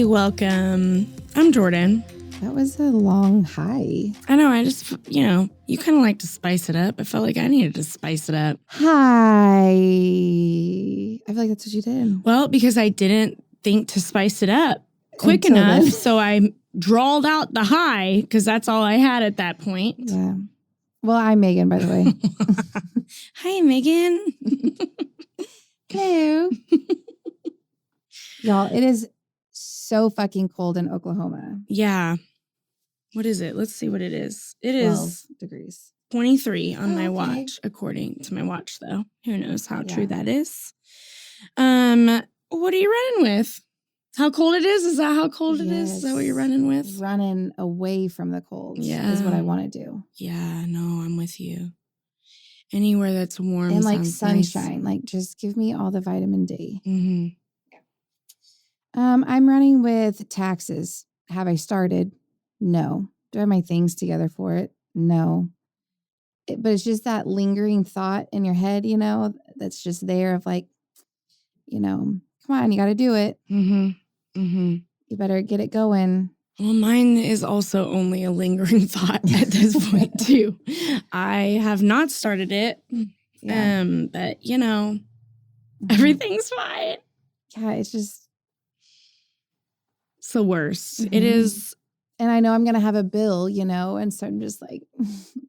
welcome. I'm Jordan. That was a long hi. I know, I just, you kind of like to spice it up. I felt like I needed to spice it up. Hi. I feel like that's what you did. Well, because I didn't think to spice it up quick enough, so I drawled out the hi, because that's all I had at that point. Yeah. Well, I'm Megan, by the way. Hi, Megan. Hello. Y'all, it is so fucking cold in Oklahoma. Yeah. What is it? Let's see what it is. It 12 is degrees. 23 on my watch, according to my watch, though. Who knows how true that is? What are you running with? How cold it is? Is that how cold it is? Is that what you're running with? Running away from the cold is what I want to do. Yeah, no, I'm with you. Anywhere that's warm and like sunshine. Nice. Like just give me all the vitamin D. Mm-hmm. I'm running with taxes. Have I started? No. Do I have my things together for it? No. But it's just that lingering thought in your head, that's just there of like, come on, you got to do it. Mm-hmm. Mm-hmm. You better get it going. Well, mine is also only a lingering thought at this point, too. I have not started it. Yeah. But, everything's fine. Yeah, it's just. It's the worst. Mm-hmm. It is. And I know I'm going to have a bill, and so I'm just like,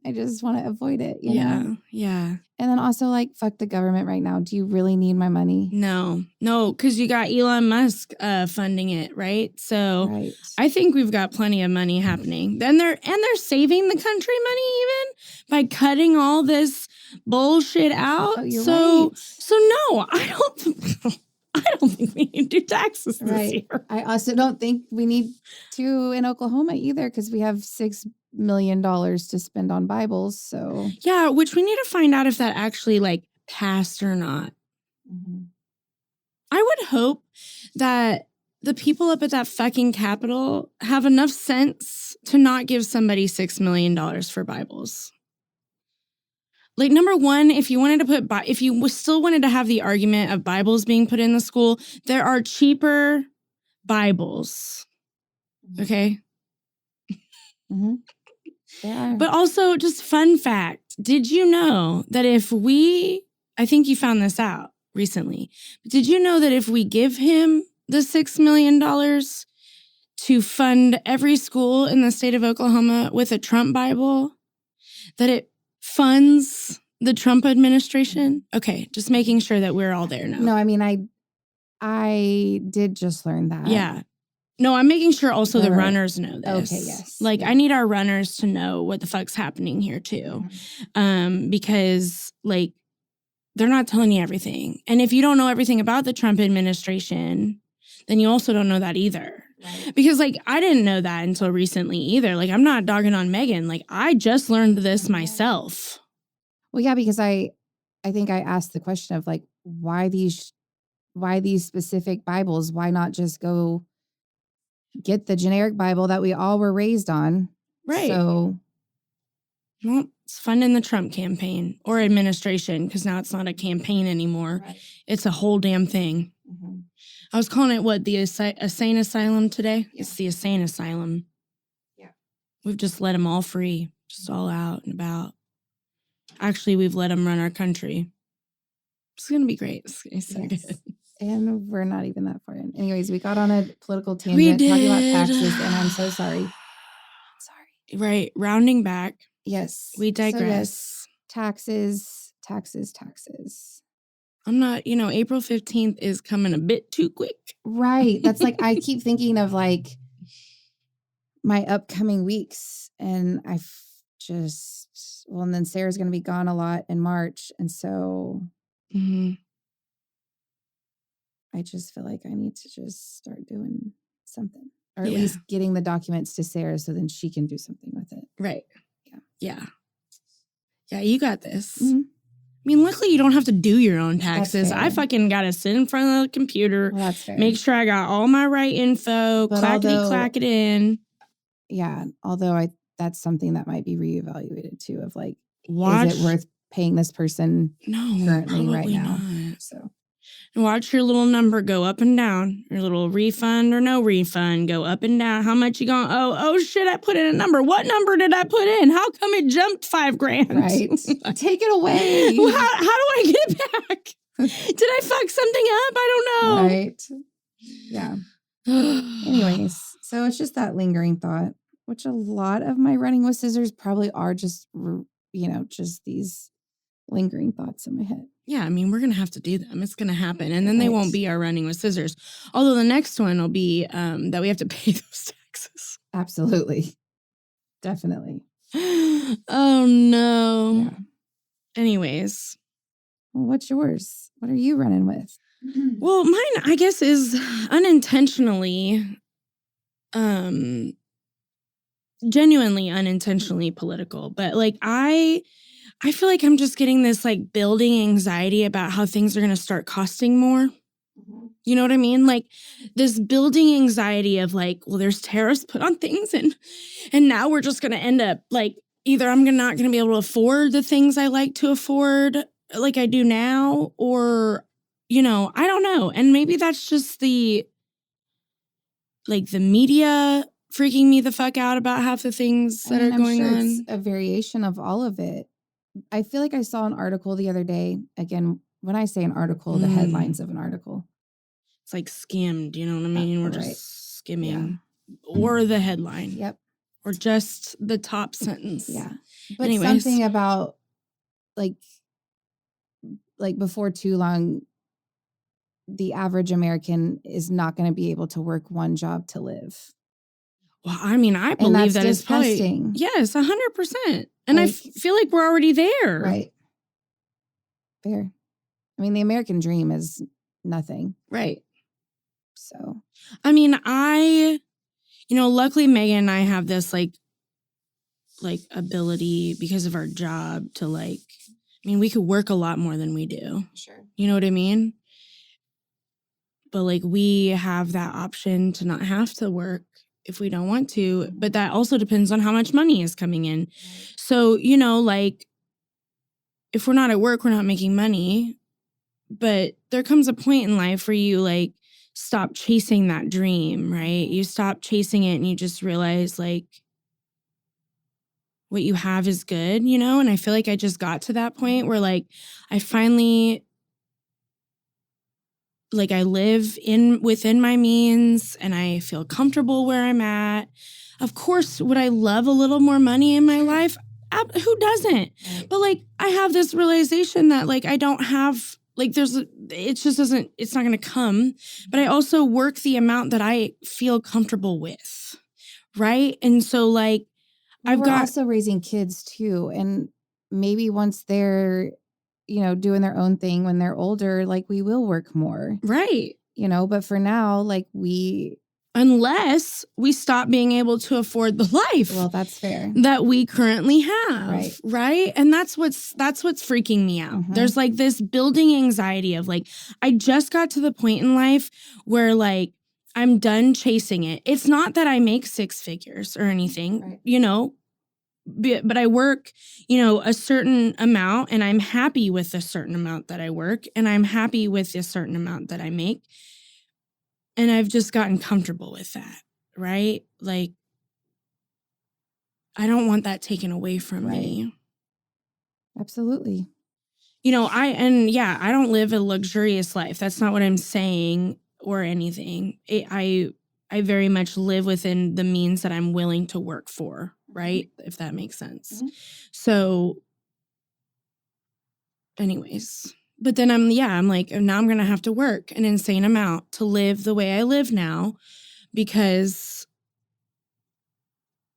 I just want to avoid it, know? Yeah. And then also like, fuck the government right now. Do you really need my money? No, because you got Elon Musk funding it, right? So I think we've got plenty of money happening. Then they're saving the country money even by cutting all this bullshit out. Oh, you're right. So no, I don't think we need to do taxes this year. I also don't think we need to in Oklahoma either because we have $6 million to spend on Bibles. So yeah, which we need to find out if that actually like passed or not. Mm-hmm. I would hope that the people up at that fucking Capitol have enough sense to not give somebody $6 million for Bibles. Like, number one, if you still wanted to have the argument of Bibles being put in the school, there are cheaper Bibles. Okay? Mm-hmm. Yeah. But also, just fun fact, did you know that I think you found this out recently, but did you know that if we give him the $6 million to fund every school in the state of Oklahoma with a Trump Bible, that it funds the Trump administration? Okay, just making sure that we're all there now. No, I mean, I did just learn that. Yeah. No, I'm making sure also the runners know this. Okay, yes. Like, I need our runners to know what the fuck's happening here, too. Mm-hmm. Because, like, they're not telling you everything. And if you don't know everything about the Trump administration, then you also don't know that either. Right. Because, like, I didn't know that until recently either. Like, I'm not dogging on Megan. Like, I just learned this myself. Well, yeah, because I think I asked the question of, like, why these specific Bibles? Why not just go get the generic Bible that we all were raised on? Right. So, well, it's funding the Trump campaign or administration because now it's not a campaign anymore. Right. It's a whole damn thing. Mm-hmm. I was calling it, the insane asylum today? Yeah. It's the insane asylum. Yeah. We've just let them all free, just all out and about. Actually, we've let them run our country. It's going to be great. It's going to be so good. And we're not even that far in. Anyways, we got on a political tangent talking about taxes, and I'm so sorry. Sorry. Right. Rounding back. Yes. We digress. So yes, taxes. I'm not, April 15th is coming a bit too quick. Right. That's like, I keep thinking of like my upcoming weeks, and and then Sarah's going to be gone a lot in March. And so I just feel like I need to just start doing something, or at least getting the documents to Sarah so then she can do something with it. Right. Yeah. Yeah, you got this. Mm-hmm. I mean, luckily you don't have to do your own taxes. I fucking got to sit in front of the computer, make sure I got all my right info, clack it in. Yeah, although that's something that might be reevaluated too, of like, is it worth paying this person currently right now? Not. So And watch your little number go up and down. Your little refund or no refund go up and down. How much you going to owe? Oh, shit, I put in a number. What number did I put in? How come it jumped $5,000? Right. Take it away. How do I get it back? Did I fuck something up? I don't know. Right. Yeah. Anyways, so it's just that lingering thought, which a lot of my running with scissors probably are just, just these lingering thoughts in my head. Yeah, I mean, we're going to have to do them. It's going to happen. And then they won't be our running with scissors. Although the next one will be that we have to pay those taxes. Absolutely. Definitely. Oh, no. Yeah. Anyways. Well, what's yours? What are you running with? Well, mine, I guess, is unintentionally, genuinely unintentionally political. But like, I feel like I'm just getting this like building anxiety about how things are going to start costing more. You know what I mean? Like this building anxiety of like, well, there's tariffs put on things and now we're just going to end up like either I'm not going to be able to afford the things I like to afford like I do now, or, I don't know. And maybe that's just the media freaking me the fuck out about half the things that are going on. It's a variation of all of it. I feel like I saw an article the other day. Again, when I say an article, the headlines of an article. It's like skimmed, you know what I mean? We're right. just skimming. Yeah. Or the headline. Yep. Or just the top sentence. Yeah. But anyways, something about like before too long, the average American is not going to be able to work one job to live. Well, I mean, I believe that is probably, yes, 100%. And I feel like we're already there. Right. Fair. I mean, the American dream is nothing. Right. So. I mean, luckily Megan and I have this like ability because of our job to we could work a lot more than we do. Sure. You know what I mean? But like we have that option to not have to work if we don't want to, but that also depends on how much money is coming in. So, if we're not at work, we're not making money, but there comes a point in life where you stop chasing that dream, right? You stop chasing it and you just realize what you have is good, and I feel like I just got to that point where I finally I live within my means and I feel comfortable where I'm at. Of course, would I love a little more money in my life? Who doesn't? But I have this realization that I don't have it's not going to come. But I also work the amount that I feel comfortable with. Right. And so we're also raising kids too. And maybe once they're doing their own thing when they're older, we will work more. Right. But for now, unless we stop being able to afford the life. Well, that's fair. That we currently have. Right. Right. And that's what's freaking me out. Mm-hmm. There's this building anxiety of I just got to the point in life where I'm done chasing it. It's not that I make six figures or anything, right. But I work, a certain amount and I'm happy with a certain amount that I work and I'm happy with a certain amount that I make. And I've just gotten comfortable with that, right? I don't want that taken away from me. Absolutely. I don't live a luxurious life. That's not what I'm saying or anything. I very much live within the means that I'm willing to work for, right? If that makes sense. Mm-hmm. So anyways, but then I'm now I'm going to have to work an insane amount to live the way I live now because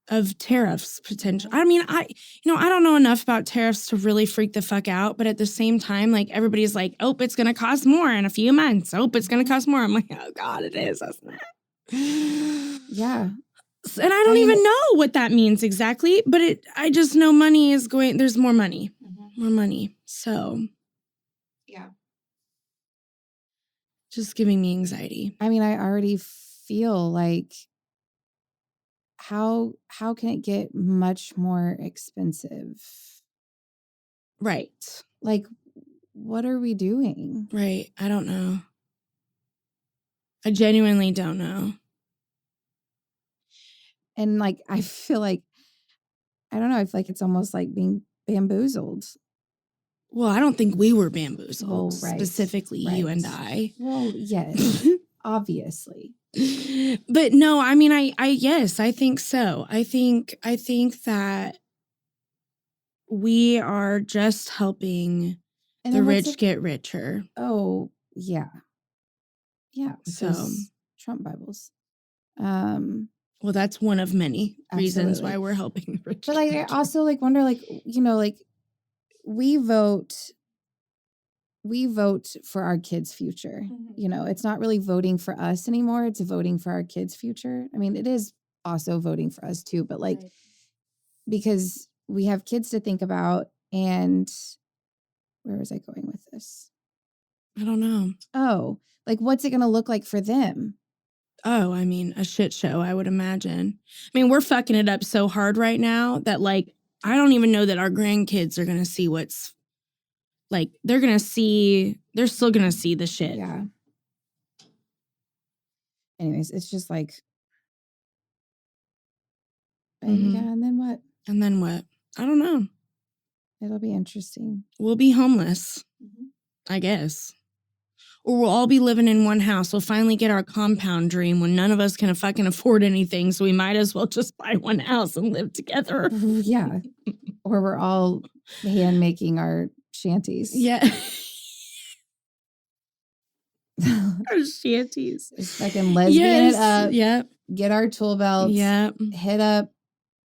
of tariffs potential. I mean, I don't know enough about tariffs to really freak the fuck out, but at the same time, everybody's oh, it's going to cost more in a few months. Oh, it's going to cost more. I'm oh God, it is, isn't it? Yeah. And I don't even know what that means exactly, but I just know money is there's more money. Mm-hmm. More money. So yeah. Just giving me anxiety. I mean, I already feel how can it get much more expensive? Right. what are we doing? Right. I don't know. I genuinely don't know. And like, I feel like, I don't know. I feel like it's almost like being bamboozled. Well, I don't think we were bamboozled. Well, right, specifically you and right. I. Well, yes, obviously. But no, I mean, yes, I think so. I think that we are just helping And the then what's rich get richer. Oh, yeah. Yeah. with So- those Trump Bibles. Well, that's one of many reasons Absolutely. why we're helping the rich. But like, I also like wonder, like, you know, like we vote for our kids' future. You know, it's not really voting for us anymore. It's voting for our kids' future. I mean, it is also voting for us too, but like, Right. because we have kids to think about. And where was I going with this? I don't know. Oh, like, what's it going to look like for them? Oh, I mean, a shit show, I would imagine. I mean, we're fucking it up so hard right now that, like, I don't even know that our grandkids are going to see what's, like, they're still going to see the shit. Yeah. Anyways, it's just like, Mhm. yeah, and then what? And then what? I don't know. It'll be interesting. We'll be homeless, I guess. Or we'll all be living in one house. We'll finally get our compound dream when none of us can fucking afford anything. So we might as well just buy one house and live together. Yeah. Or we're all hand making our shanties. Yeah. Our shanties. Just fucking lesbian it up. Yep. Get our tool belts. Yep. Hit up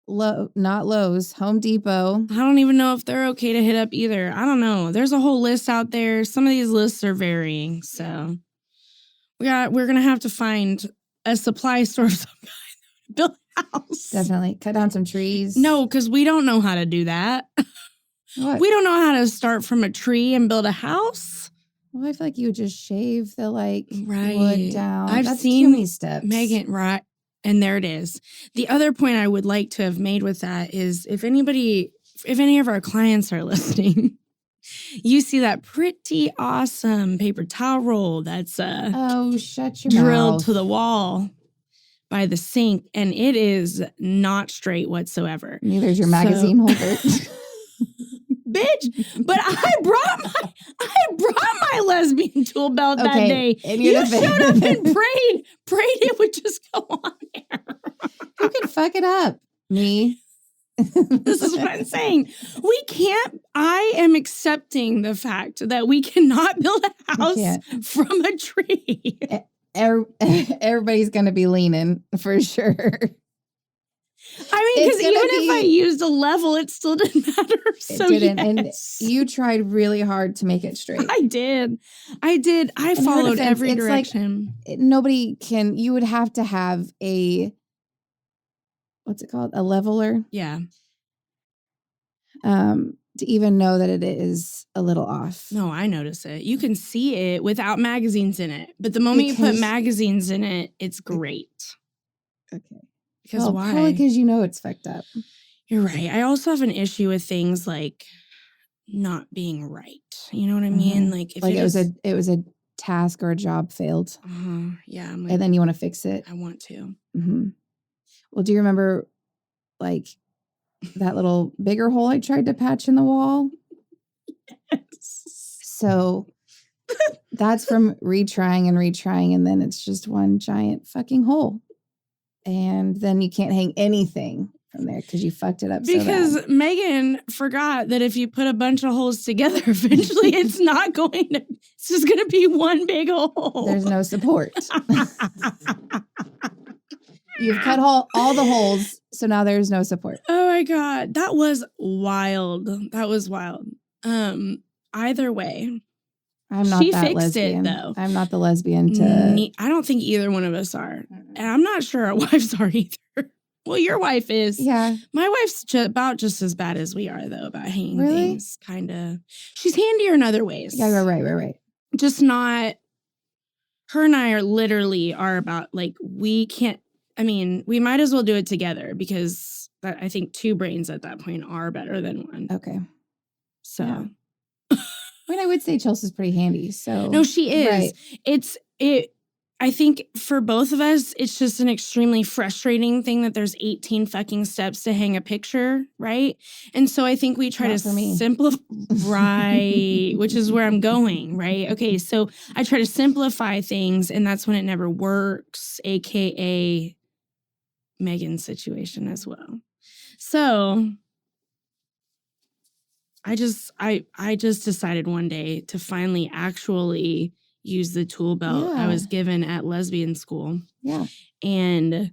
not Lowe's, Home Depot. I don't even know if they're okay to hit up either. I don't know. There's a whole list out there. Some of these lists are varying. So we're gonna have to find a supply store of some kind. Build a house. Definitely. Cut down some trees. No, because we don't know how to do that. What? We don't know how to start from a tree and build a house. Well, I feel like you would just shave the Right. wood down. I've That's seen too many steps. Megan, right? And there it is. The other point I would like to have made with that is if any of our clients are listening, you see that pretty awesome paper towel roll that's shut your drilled mouth. to the wall by the sink, and it is not straight whatsoever. Neither's your magazine holder. Bitch, but I brought my lesbian tool belt that day. And You showed up and prayed it would just go on there. Who can fuck it up? Me. This is what I'm saying. We can't. I am accepting the fact that we cannot build a house from a tree. Everybody's going to be leaning for sure. I mean, because even if I used a level, it still didn't matter. So it didn't. Yes. And you tried really hard to make it straight. I did. I followed every direction. Like, nobody can. You would have to have a, what's it called? A leveler. Yeah. To even know that it is a little off. No, I notice it. You can see it without magazines in it. But the moment you put magazines in it, it's great. Okay. Because why? Probably because you know it's fucked up. You're right. I also have an issue with things like not being right. You know what I mean? Like if it was a task or a job failed. Yeah. And then you want to fix it. I want to. Mm-hmm. Well, do you remember like that little bigger hole I tried to patch in the wall? Yes. So that's from retrying, and then it's just one giant fucking hole. And then you can't hang anything from there because you fucked it up because so bad. Megan forgot that if you put a bunch of holes together, eventually it's just going to be one big hole. There's no support. You've cut all the holes, so now there's no support. Oh my God. That was wild. Either way. I'm not that lesbian. It, though. I'm not the lesbian to... I don't think either one of us are. And I'm not sure our wives are either. Well, your wife is. Yeah. My wife's about just as bad as we are, though, about hanging things. Kind of. She's handier in other ways. Yeah, right. Just not... Her and I are about, like, we can't... I mean, we might as well do it together because I think two brains at that point are better than one. Okay. So... Yeah. I mean, I would say Chelsea's pretty handy. So No, she is. Right. I think for both of us, it's just an extremely frustrating thing that there's 18 fucking steps to hang a picture, right? And so I think we try Not to for me. simplify, right, which is where I'm going, right? Okay, so I try to simplify things, and that's when it never works, aka Megan's situation as well. So I just decided one day to finally actually use the tool belt I was given at lesbian school. Yeah. And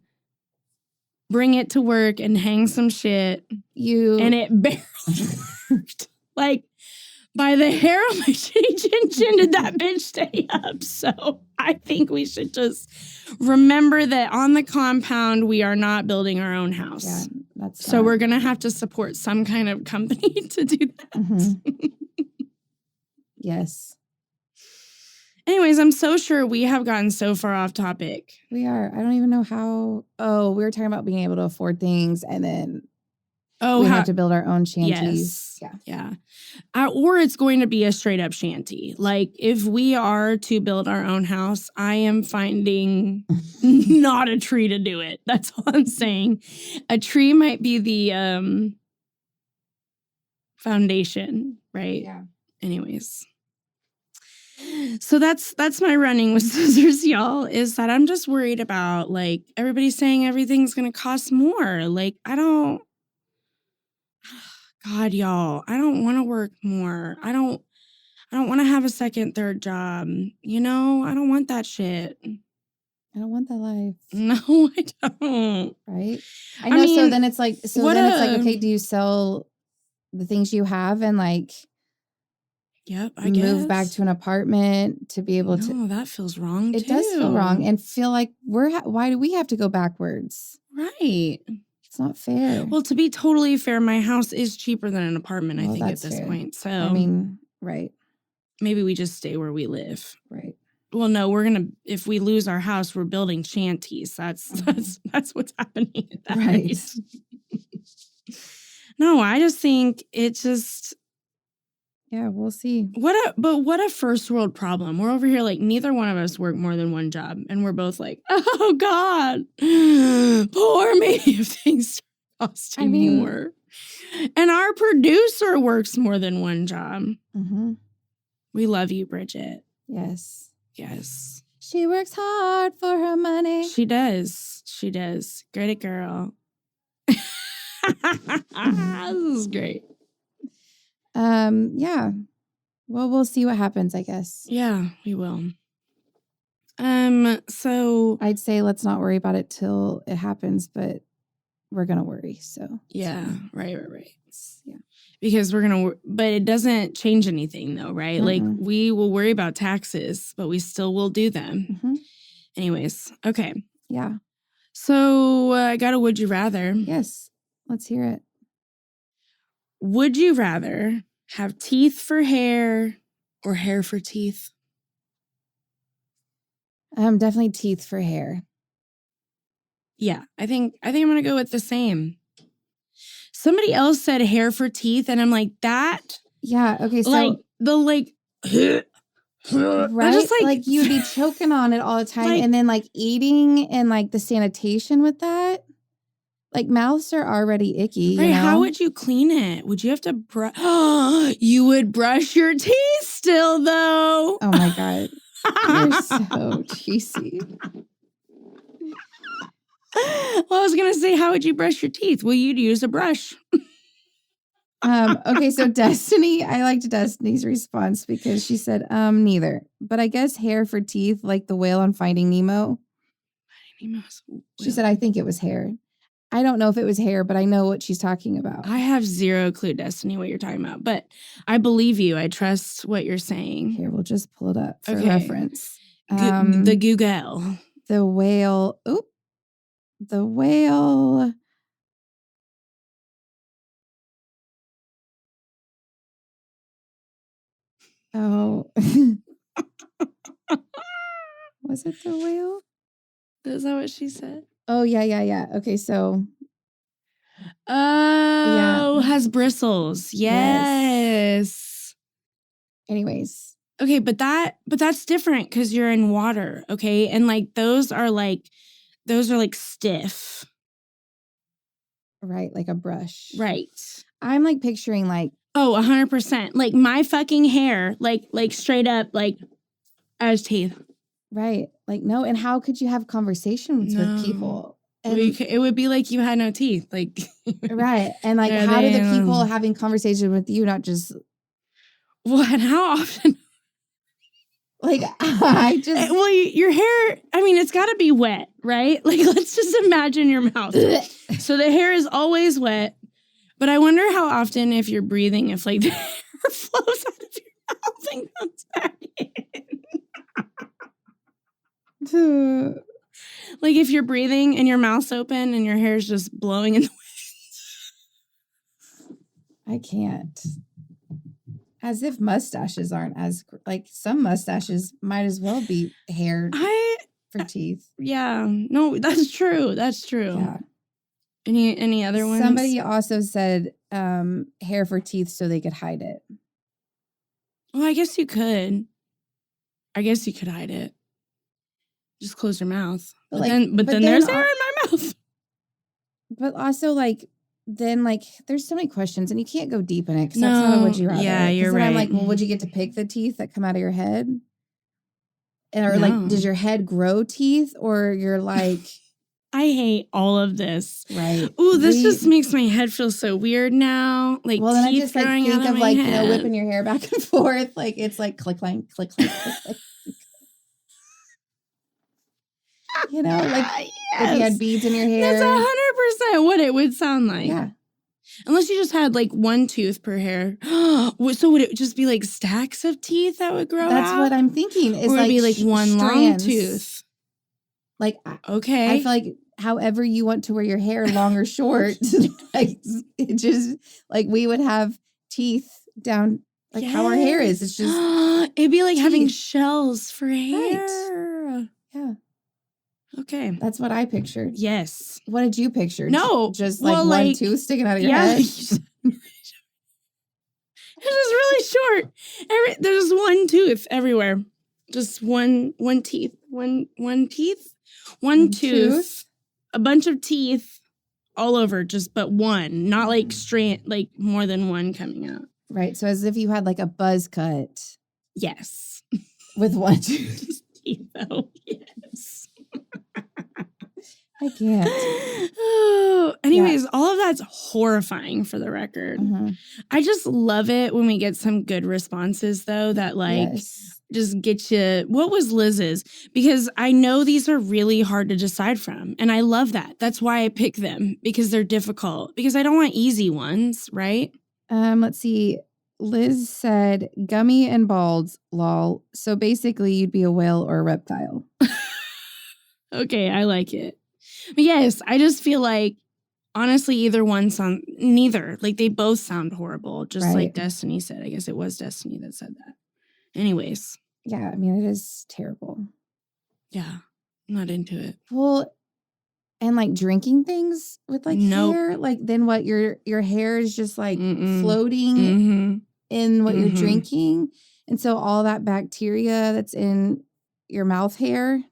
bring it to work and hang some shit. And it barely worked. Like, by the hair on my chin did that bitch stay up. So I think we should just remember that on the compound, we are not building our own house. Yeah, that's so we're going to have to support some kind of company to do that. Mm-hmm. Yes. Anyways, I'm so sure we have gotten so far off topic. We are. I don't even know how. Oh, we were talking about being able to afford things and then we have to build our own shanties. Yes. Yeah. Or it's going to be a straight up shanty. Like, if we are to build our own house, I am finding not a tree to do it. That's all I'm saying. A tree might be the foundation, right? Yeah. Anyways. So that's my running with scissors, y'all, is that I'm just worried about, like, everybody's saying everything's going to cost more. Like, God, y'all, I don't want to work more. I don't want to have a second, third job. You know, I don't want that shit. I don't want that life. No, I don't. Right? I know. So then it's like, okay, do you sell the things you have and like move back to an apartment to be able to? No, that feels wrong. It does feel wrong and feel like why do we have to go backwards? Right. It's not fair. Well, to be totally fair, my house is cheaper than an apartment, I think, at this point. So, I mean, right. Maybe we just stay where we live. Right. Well, no, if we lose our house, we're building shanties. That's what's happening at that rate. No, I just think it just... Yeah, we'll see. What a first world problem. We're over here like neither one of us work more than one job. And we're both like, oh God, poor me if things start costing more. And our producer works more than one job. Mm-hmm. We love you, Bridget. Yes. Yes. She works hard for her money. She does. She does. Great girl. This is great. Yeah. Well, we'll see what happens, I guess. Yeah, we will. So I'd say let's not worry about it till it happens, but we're gonna worry. So yeah, right. Yeah, because but it doesn't change anything though, right? Mm-mm. Like we will worry about taxes, but we still will do them. Mm-hmm. Anyways, okay. Yeah. So I got a would you rather. Yes, let's hear it. Would you rather have teeth for hair or hair for teeth? Definitely teeth for hair. Yeah, I think I'm gonna go with the same. Somebody else said hair for teeth, and I'm like, that. Yeah. Okay. So right? Just like you'd be choking on it all the time, and then like eating and like the sanitation with that. Like mouths are already icky. Right? You know? How would you clean it? Would you have to brush? You would brush your teeth still, though. Oh my God. You're so cheesy. Well, I was gonna say, how would you brush your teeth? Well, you'd use a brush. Okay, so Destiny, I liked Destiny's response because she said, neither. But I guess hair for teeth, like the whale on Finding Nemo. She said, I think it was hair. I don't know if it was hair, but I know what she's talking about. I have zero clue, Destiny, what you're talking about. But I believe you. I trust what you're saying. Here, we'll just pull it up for reference. The Google. The whale. Oop. The whale. Oh. Was it the whale? Is that what she said? Oh, yeah. Okay, so. Oh, has bristles. Yes. Anyways. Okay, but that's different because you're in water, okay? And like those are like stiff. Right, like a brush. Right. I'm like picturing like 100%. Like my fucking hair, like straight up, like as teeth. right. Like no, and how could you have conversations with people? And it would be like you had no teeth, like right. And like how do the people having conversation with you not just and how often? Like I just your hair, I mean, it's got to be wet, right? Like let's just imagine your mouth. So the hair is always wet, but I wonder how often if you're breathing, if like the hair flows out of your mouth and comes back in. Like if you're breathing and your mouth's open and your hair's just blowing in the wind. I can't. As if mustaches aren't as, like, some mustaches might as well be hair for teeth. Yeah. No, that's true. That's true. Yeah. Any other ones? Somebody also said hair for teeth so they could hide it. Well, I guess you could. Hide it. Just close your mouth. But then there's hair in my mouth. But also, like, then, like, there's so many questions, and you can't go deep in it because that's not a would you rather. Yeah, you're right. I'm like, well, would you get to pick the teeth that come out of your head? Or, like, does your head grow teeth? Or you're like... I hate all of this. Right. Ooh, this just makes my head feel so weird now. Like, well, then I just, like, think of, like, head. You know, whipping your hair back and forth. Like, it's like click, clank, click, clank, click, clank. You know, like if you had beads in your hair. That's 100% what it would sound like. Yeah. Unless you just had like one tooth per hair. So would it just be like stacks of teeth that would grow out? That's what I'm thinking. Is or would like it be like one strands. long tooth? Like, okay. I feel like however you want to wear your hair, long or short, like it just like we would have teeth down like how our hair is. It's just it'd be like teeth. having shells for hair. Right. Yeah. Okay. That's what I pictured. Yes. What did you picture? No. Just like one tooth sticking out of your head? It's just really short. There's one tooth everywhere. Just one teeth. One teeth. One tooth. A bunch of teeth all over, but one. Not like straight, like more than one coming out. Right. So as if you had like a buzz cut. Yes. With one tooth. Teeth, though. Yes. I can't. Oh, anyways, all of that's horrifying for the record. Mm-hmm. I just love it when we get some good responses, though, that like just get you. What was Liz's? Because I know these are really hard to decide from. And I love that. That's why I pick them, because they're difficult. Because I don't want easy ones, right? Let's see. Liz said, gummy and balds, lol. So basically, you'd be a whale or a reptile. Okay, I like it. But yes, I just feel like, honestly, neither. Like, they both sound horrible, just like Destiny said. I guess it was Destiny that said that. Anyways. Yeah, I mean, it is terrible. Yeah, I'm not into it. Well, and like drinking things with like hair, like then what? Your hair is just like floating in what you're drinking. And so all that bacteria that's in your mouth hair.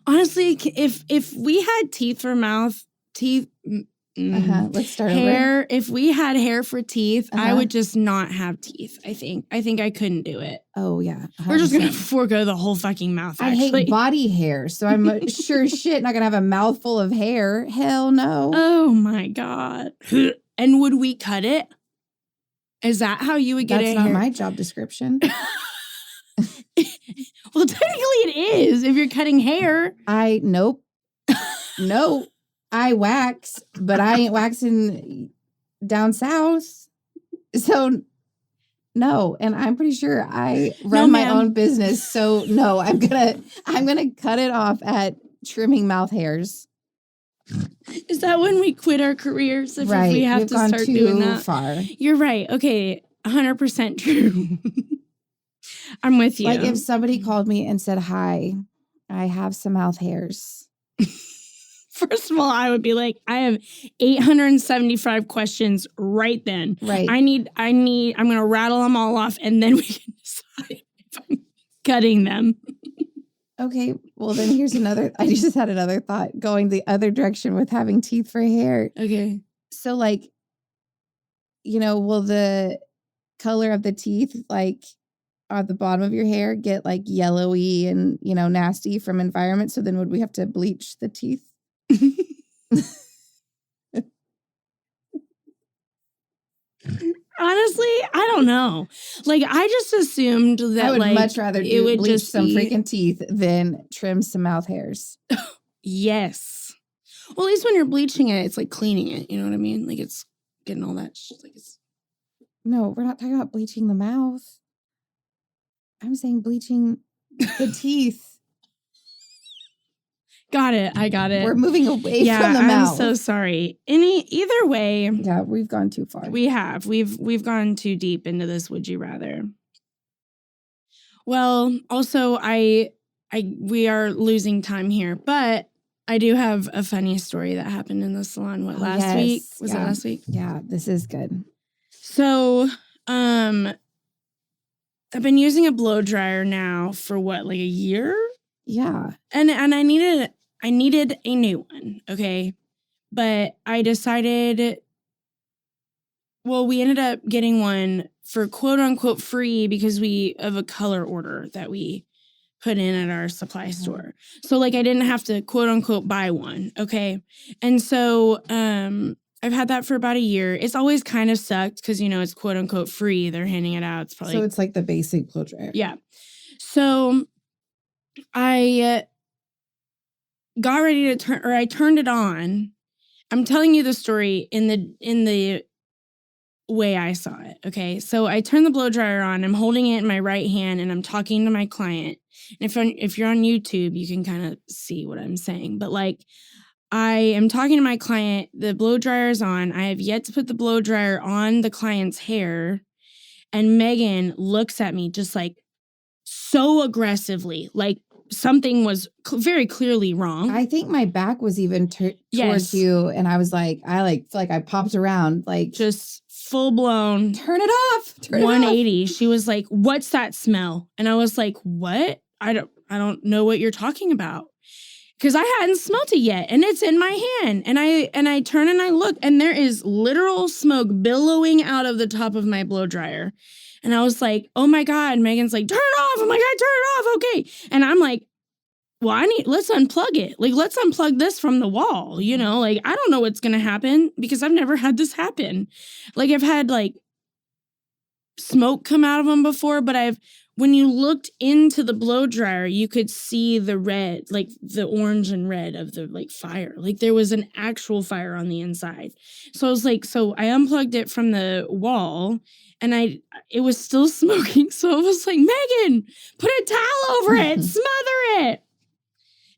Honestly, if we had teeth for mouth, let's start hair. over. If we had hair for teeth, I would just not have teeth. I think I couldn't do it. Oh yeah, 100%. We're just gonna forego the whole fucking mouth. I hate body hair, so I'm sure as shit not gonna have a mouthful of hair. Hell no. Oh my god. And would we cut it? Is that how you would get it? That's not my job description. Well, technically it is if you're cutting hair. Nope. No. I wax, but I ain't waxing down south. So no, and I'm pretty sure I run my own business. So no, I'm gonna cut it off at trimming mouth hairs. Is that when we quit our careers if we have to start doing that? Far. You're right. Okay, 100% true. I'm with you. Like if somebody called me and said, "Hi, I have some mouth hairs." First of all, I would be like, I have 875 questions right then. Right. I'm going to rattle them all off and then we can decide if I'm cutting them. Okay. Well, then here's I just had another thought going the other direction with having teeth for hair. Okay. So like, will the color of the teeth, like on the bottom of your hair, get like yellowy and, nasty from environment? So then would we have to bleach the teeth? Honestly, I don't know. Like, I just assumed that I would like much rather it would bleach just some be... freaking teeth than trim some mouth hairs. Yes. Well, at least when you're bleaching it, it's like cleaning it. You know what I mean? Like it's getting all that like it's... No, we're not talking about bleaching the mouth. I'm saying bleaching the teeth. Got it. I got it. We're moving away from the mouth. I'm so sorry. Either way. Yeah, we've gone too far. We have. We've gone too deep into this would you rather. Well, also we are losing time here, but I do have a funny story that happened in the salon last week. Was it last week? Yeah, this is good. So, I've been using a blow dryer now for like a year? Yeah. And I needed a new one, okay? But I decided, we ended up getting one for quote unquote free because of a color order that we put in at our supply store. So like I didn't have to quote unquote buy one, okay? And so I've had that for about a year. It's always kind of sucked because, it's quote unquote free. They're handing it out. It's probably... So it's like the basic blow dryer. Yeah. So I got ready to I turned it on. I'm telling you the story in the way I saw it, okay? So I turned the blow dryer on. I'm holding it in my right hand and I'm talking to my client. And if you're on YouTube, you can kind of see what I'm saying. But like, I am talking to my client. The blow dryer is on. I have yet to put the blow dryer on the client's hair. And Megan looks at me just like so aggressively, like something was very clearly wrong. I think my back was even towards you. And I was like, feel like I popped around, like just full blown. Turn it off. 180. She was like, "What's that smell?" And I was like, "What? I don't know what you're talking about." Because I hadn't smelt it yet, and it's in my hand. And I turn and I look, and there is literal smoke billowing out of the top of my blow dryer. And I was like, "Oh my God." Megan's like, "Turn it off." I'm like, "I turn it off, okay." And I'm like, "Well, let's unplug it. Like, let's unplug this from the wall, Like, I don't know what's gonna happen because I've never had this happen. Like, I've had like smoke come out of them before, but when you looked into the blow dryer, you could see the red, like the orange and red of the like fire. Like there was an actual fire on the inside. So I was like, I unplugged it from the wall and it was still smoking. So I was like, "Megan, put a towel over it, smother it."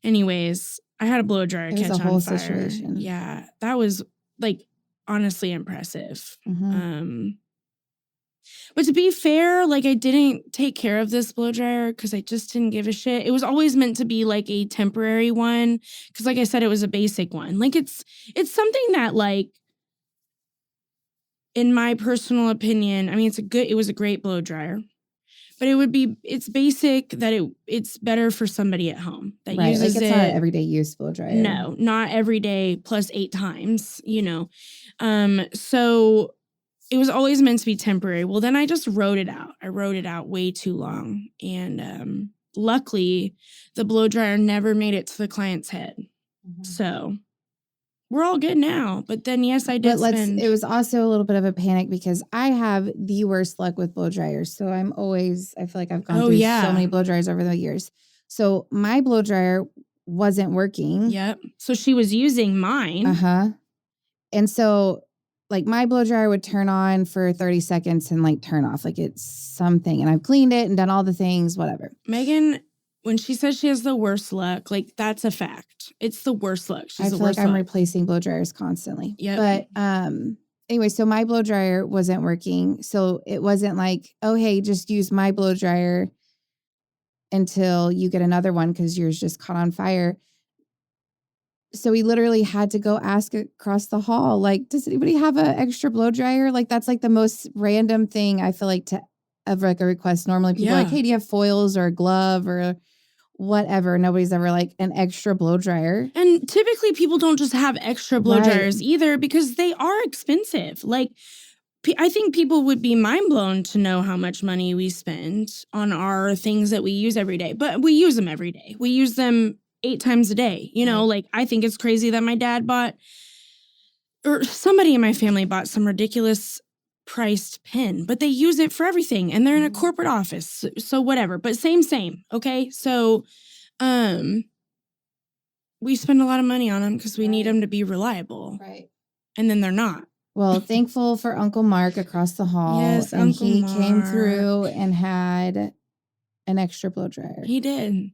Anyways, I had a blow dryer catch on fire. It was a whole situation. Yeah, that was like honestly impressive. But to be fair, like I didn't take care of this blow dryer because I just didn't give a shit. It was always meant to be like a temporary one because, like I said, it was a basic one. Like it's something that, like, in my personal opinion, I mean, it was a great blow dryer, but it's basic that it's better for somebody at home that uses like it's not an everyday use blow dryer. No, not every day plus 8 times. So. It was always meant to be temporary. Well, then I just wrote it out. I wrote it out way too long. And luckily, the blow dryer never made it to the client's head. Mm-hmm. So we're all good now. But then, yes, I did it was also a little bit of a panic because I have the worst luck with blow dryers. So I feel like I've gone through so many blow dryers over the years. So my blow dryer wasn't working. Yep. So she was using mine. Uh-huh. And so... like my blow dryer would turn on for 30 seconds and like turn off. Like it's something. And I've cleaned it and done all the things, whatever. Megan, when she says she has the worst luck, like that's a fact. It's the worst luck. I feel like I'm replacing blow dryers constantly. Yeah. But anyway, so my blow dryer wasn't working. So it wasn't like, "Oh, hey, just use my blow dryer until you get another one because yours just caught on fire." So we literally had to go ask across the hall, like, does anybody have an extra blow dryer? Like, that's like the most random thing I feel like to ever like a request. Normally people are like, hey, do you have foils or a glove or whatever? Nobody's ever like an extra blow dryer. And typically people don't just have extra blow dryers either because they are expensive. Like, I think people would be mind blown to know how much money we spend on our things that we use every day. But we use them every day. We use them 8 times a day. You know, like, I think it's crazy that my dad bought, or somebody in my family bought some ridiculous priced pen, but they use it for everything. And they're in a corporate office. So whatever. But same. Okay. So, we spend a lot of money on them because we need them to be reliable. Right. And then they're not. Well, thankful for Uncle Mark across the hall. Yes, and Uncle he Mark came through and had an extra blow dryer. He did.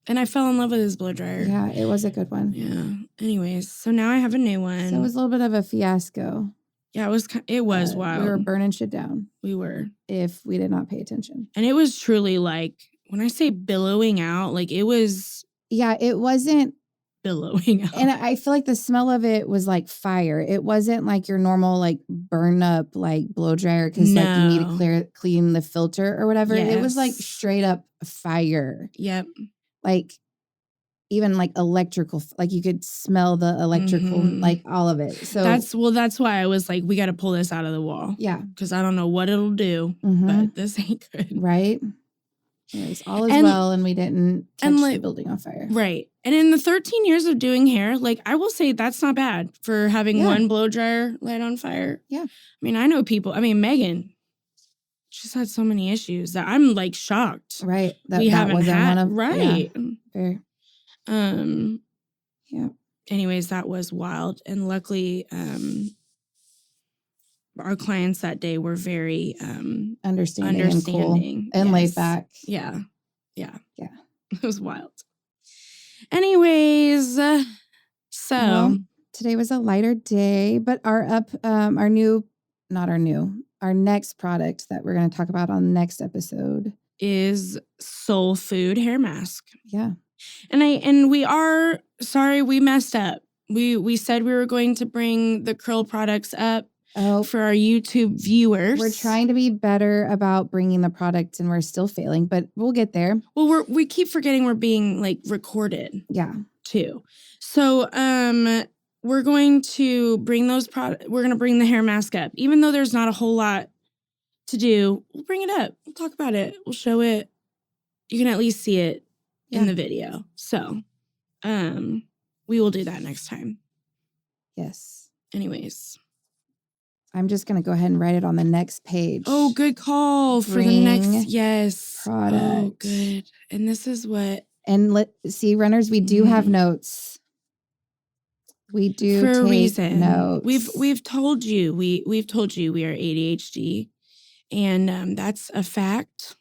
And I fell in love with his blow dryer. Yeah, it was a good one. Yeah. Anyways, so now I have a new one. So it was a little bit of a fiasco. Yeah, it was wild. We were burning shit down. We were. If we did not pay attention. And it was truly like, when I say billowing out, like it was. Yeah, it wasn't. Billowing out. And I feel like the smell of it was like fire. It wasn't like your normal like burn up like blow dryer because like you need to clean the filter or whatever. Yes. It was like straight up fire. Yep. Like even like electrical, like you could smell the electrical, like all of it. So that's why I was like, we got to pull this out of the wall. Yeah. Because I don't know what it'll do, but this ain't good. Right. Yes, all is well, and we didn't catch the building on fire. Right. And in the 13 years of doing hair, like, I will say that's not bad for having one blow dryer light on fire. Yeah. I mean, I know people. I mean, Meagan, she's had so many issues that I'm, like, shocked. Right. We haven't had. Right. Yeah. Fair. Yeah. Anyways, that was wild. And luckily, our clients that day were very understanding and cool and laid back. Yeah. It was wild. Anyways, so today was a lighter day, but our next product that we're going to talk about on the next episode is Soul Food hair mask. Yeah. And we are sorry we messed up. We said we were going to bring the curl products up. For our YouTube viewers. We're trying to be better about bringing the product and we're still failing, but we'll get there. Well, we keep forgetting we're being like recorded. Yeah. Too. So, we're going to bring those we're going to bring the hair mask up. Even though there's not a whole lot to do, we'll bring it up. We'll talk about it. We'll show it. You can at least see it in the video. So, we will do that next time. Yes. Anyways. I'm just going to go ahead and write it on the next page. Oh, good call for the next product. Oh, good. And this is what. And see, runners, we do have notes. We do for take a reason. Notes. We've told you we've told you we are ADHD, and that's a fact.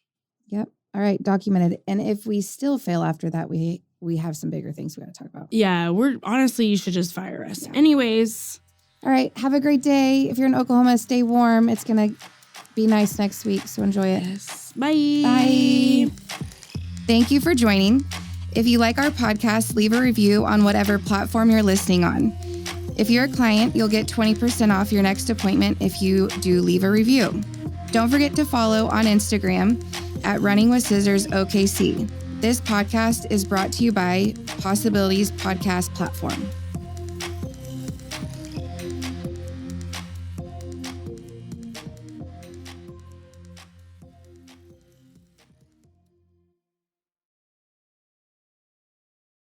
Yep. All right, documented. And if we still fail after that, we have some bigger things we got to talk about. Yeah, honestly, you should just fire us. Yeah. Anyways. All right. Have a great day. If you're in Oklahoma, stay warm. It's going to be nice next week, so enjoy it. Yes. Bye. Bye. Thank you for joining. If you like our podcast, leave a review on whatever platform you're listening on. If you're a client, you'll get 20% off your next appointment if you do leave a review. Don't forget to follow on Instagram at Running with Scissors OKC. This podcast is brought to you by Possibilities Podcast Platform.